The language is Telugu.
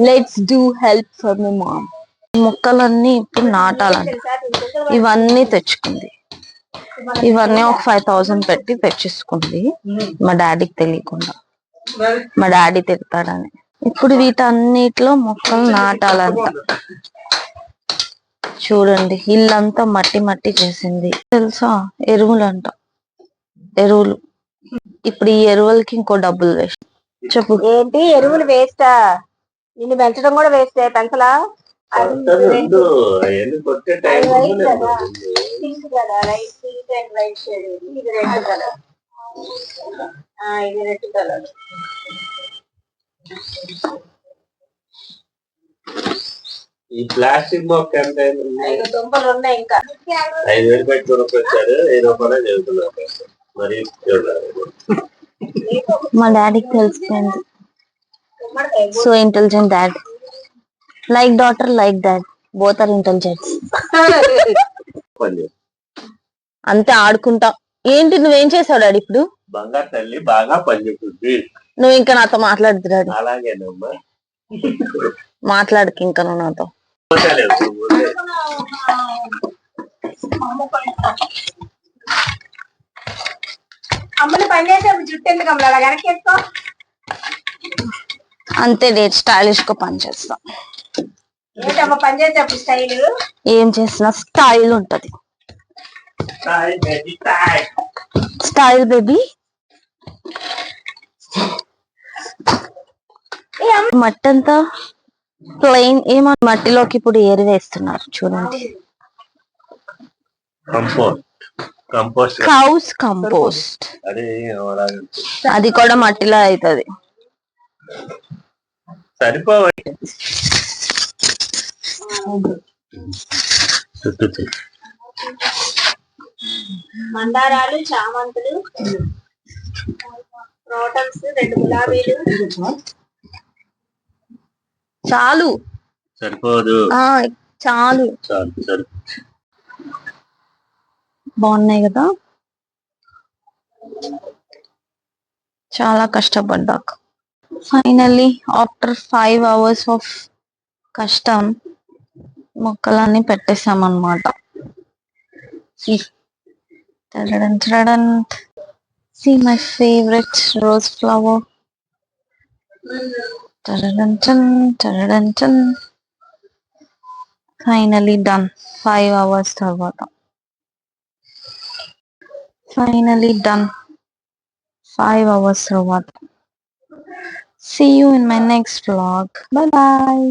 Let's do help for my mom. మొక్కలన్నీ ఇప్పుడు నాటాలంట. ఇవన్నీ తెచ్చుకుంది. ఇవన్నీ ఒక 5,000 పెట్టి తెచ్చేసుకుంది మా డాడీకి తెలియకుండా. మా డాడీ తిడతాడని. ఇప్పుడు వీటన్నిటిలో మొక్కలు నాటాలంట. చూడండి, ఇల్లంతా మట్టి మట్టి చేసింది. తెలుసా, ఎరువులంట. ఎరువులు. ఇప్పుడు ఈ ఎరువులకి ఇంకో డబ్బులు వేస్ట్. చెప్పు. ఏంటి ఎరువులు వేస్టా? నిన్ను పెంచడం కూడా వేస్టే. పెంచలా? ఇది రెడ్ కలర్. ఈ ప్లాస్టిక్ మొక్క ఎంత దుంపలు ఉన్నాయి. ఇంకా 5,000 పెట్టి కొనుక్కొచ్చారు. 1000 రూపాయలు చదువుతున్నారు. మరి మా డాడీకి తెలిసిపోయింది. So intelligent dad. Like daughter, like dad, both are intelligents. అంతే, ఆడుకుంటా. ఏంటి నువ్వేం చేసావు డాడీ ఇప్పుడు? బంగారు తల్లి బాగా పనిచేస్తుంది. నువ్వు ఇంకా నాతో మాట్లాడుతు డాడీ. అలాగేనమ్మా, మాట్లాడకి ఇంకా నువ్వు నాతో. అమ్మని పని చేసేప్పుడు జుట్టు ఎందుకు అమ్మలు అలా వెనకేసుకో. అంతే డాడీ, స్టైలిష్ గా పని చేస్తా. ఏంటమ్మ పని చేసేప్పుడు స్టైల్? ఏం చేసినా స్టైల్ ఉంటది. Style baby. మట్టంతా ప్లెయిన్. ఏమో మట్టిలోకి ఇప్పుడు ఏరి వేస్తున్నారు చూడండి. Cows compost. అది కూడా మట్టిలో అవుతుంది. సరిపోవాలి. మందారాలు, చామంతులు, క్రోటన్స్, 2 గులాబీలు. చాలు. సరిపోదు. చాలు. బాగున్నాయి కదా. చాలా కష్టపడ్డాక ఫైనల్లీ ఆఫ్టర్ 5 hours ఆఫ్ కష్టం మొక్కలన్నీ పెట్టేసామన్నమాట. See my favorite rose flower. Finally done. 5 hours తర్వాత. Finally done. 5 hours తర్వాత. See you in my next vlog. Bye bye.